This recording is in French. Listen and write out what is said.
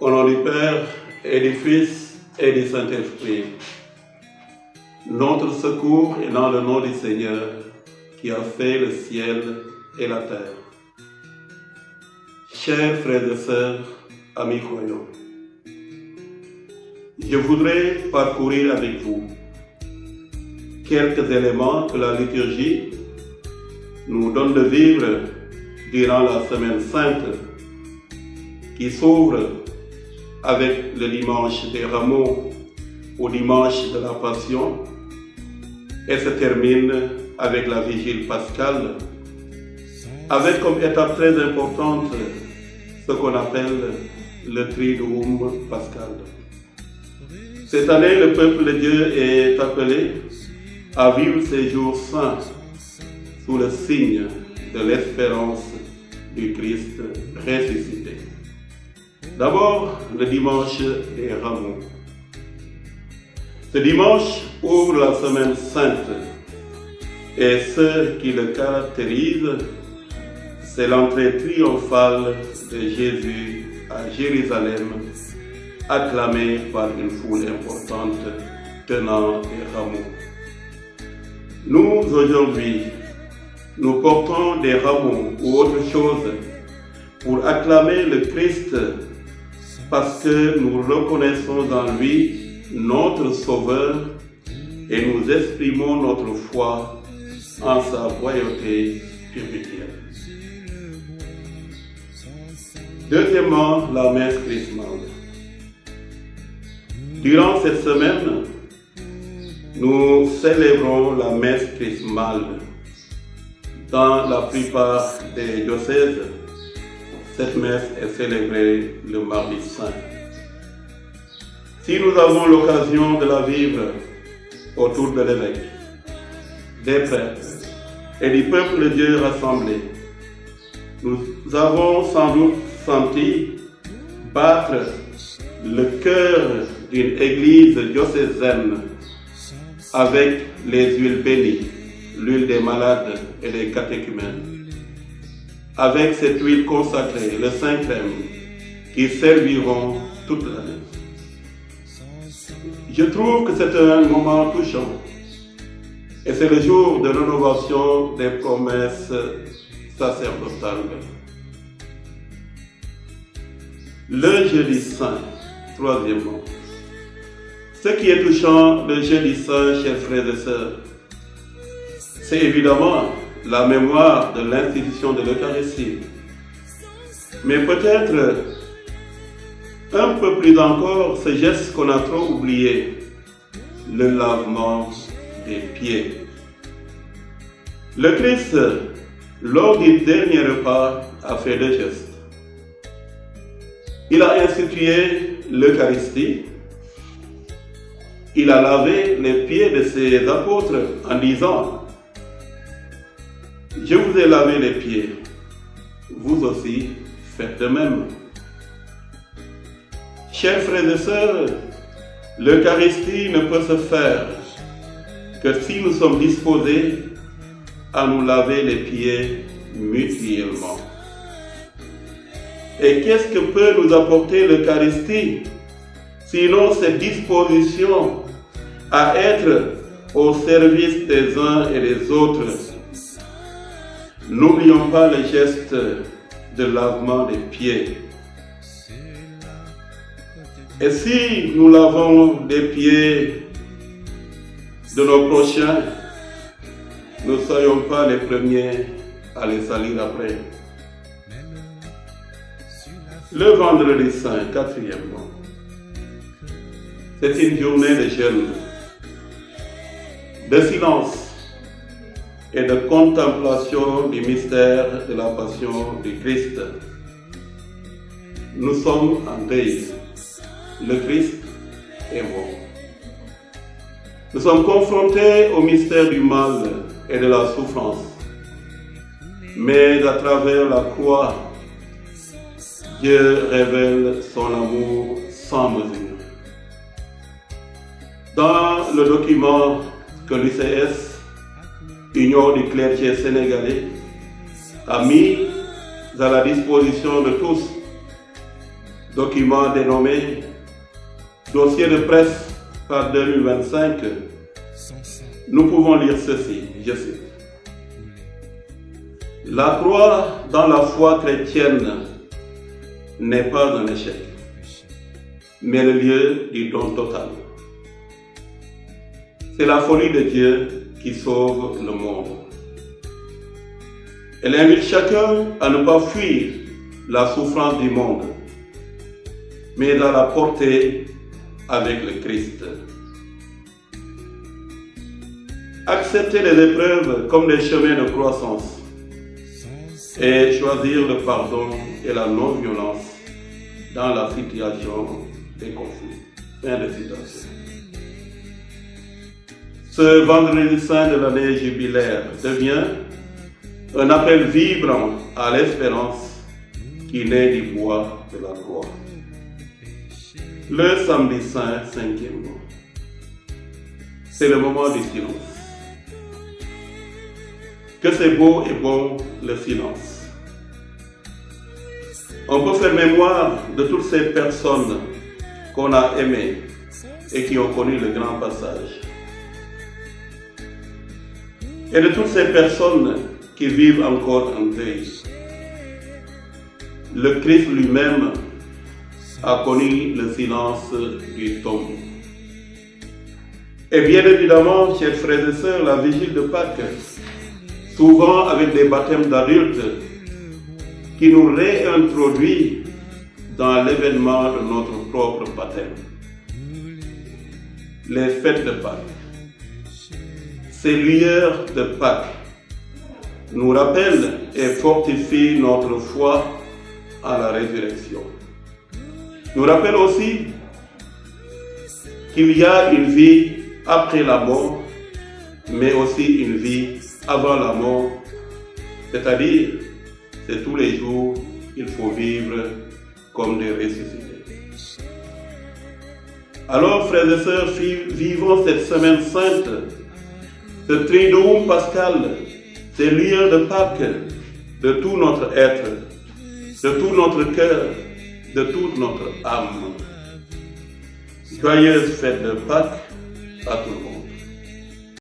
Au nom du Père et du Fils et du Saint-Esprit, notre secours est dans le nom du Seigneur qui a fait le ciel et la terre. Chers frères et sœurs, amis croyants, je voudrais parcourir avec vous quelques éléments que la liturgie nous donne de vivre durant la semaine sainte qui s'ouvre avec le dimanche des Rameaux au dimanche de la Passion et se termine avec la vigile pascale, avec comme étape très importante ce qu'on appelle le Triduum pascal. Cette année, le peuple de Dieu est appelé à vivre ces jours saints sous le signe de l'espérance du Christ ressuscité. D'abord, le dimanche des Rameaux. Ce dimanche ouvre la semaine sainte et ce qui le caractérise, c'est l'entrée triomphale de Jésus à Jérusalem, acclamé par une foule importante tenant des rameaux. Nous, aujourd'hui, nous portons des rameaux ou autre chose pour acclamer le Christ parce que nous reconnaissons en lui notre Sauveur et nous exprimons notre foi en sa royauté spirituelle. Deuxièmement, la messe chrismale. Durant cette semaine, nous célébrons la messe chrismale. Dans la plupart des diocèses, cette messe est célébrée le mardi saint. Si nous avons l'occasion de la vivre autour de l'évêque, des prêtres et du peuple de Dieu rassemblé, nous avons sans doute senti battre le cœur d'une église diocésaine avec les huiles bénies, l'huile des malades et des catéchumènes, avec cette huile consacrée, le Saint-Crème, qui serviront toute l'année. Je trouve que c'est un moment touchant et c'est le jour de rénovation des promesses sacerdotales. Le jeudi saint, troisièmement. Ce qui est touchant le jeudi saint, chers frères et sœurs, c'est évidemment la mémoire de l'institution de l'Eucharistie. Mais peut-être un peu plus encore ce geste qu'on a trop oublié, le lavement des pieds. Le Christ, lors du dernier repas, a fait deux gestes. Il a institué l'Eucharistie. Il a lavé les pieds de ses apôtres en disant: « Je vous ai lavé les pieds, vous aussi faites de même. » Chers frères et sœurs, l'Eucharistie ne peut se faire que si nous sommes disposés à nous laver les pieds mutuellement. Et qu'est-ce que peut nous apporter l'Eucharistie, sinon cette disposition à être au service des uns et des autres? N'oublions pas le geste de lavement des pieds. Et si nous lavons les pieds de nos prochains, ne soyons pas les premiers à les salir après. Le vendredi saint, quatrièmement, c'est une journée de jeûne, de silence et de contemplation du mystère de la passion du Christ. Nous sommes en deuil. Le Christ est mort. Nous sommes confrontés au mystère du mal et de la souffrance. Mais à travers la croix, Dieu révèle son amour sans mesure. Dans le document que l'UCS, Union du clergé sénégalais, a mis à la disposition de tous, document dénommé Dossier de presse par 2025, nous pouvons lire ceci, je cite. La croix dans la foi chrétienne n'est pas un échec, mais le lieu du don total. C'est la folie de Dieu qui sauve le monde. Elle invite chacun à ne pas fuir la souffrance du monde, mais à la porter avec le Christ. Accepter les épreuves comme des chemins de croissance et choisir le pardon et la non-violence dans la situation des conflits. Fin de citation. Ce vendredi saint de l'année jubilaire devient un appel vibrant à l'espérance qui naît du bois de la croix. Le samedi saint, 5e mois, c'est le moment du silence. Que c'est beau et bon le silence. On peut faire mémoire de toutes ces personnes qu'on a aimées et qui ont connu le grand passage. Et de toutes ces personnes qui vivent encore en deuil. Le Christ lui-même a connu le silence du tombeau. Et bien évidemment, chers frères et sœurs, la vigile de Pâques, souvent avec des baptêmes d'adultes, qui nous réintroduit dans l'événement de notre propre baptême. Les fêtes de Pâques, ces lueurs de Pâques, nous rappellent et fortifient notre foi à la résurrection. Nous rappellent aussi qu'il y a une vie après la mort, mais aussi une vie avant la mort, c'est-à-dire c'est tous les jours qu'il faut vivre comme des ressuscités. Alors, frères et sœurs, vivons cette semaine sainte, ce triduum pascal, ces lueurs de Pâques, de tout notre être, de tout notre cœur, de toute notre âme. Joyeuse fête de Pâques à tout le monde.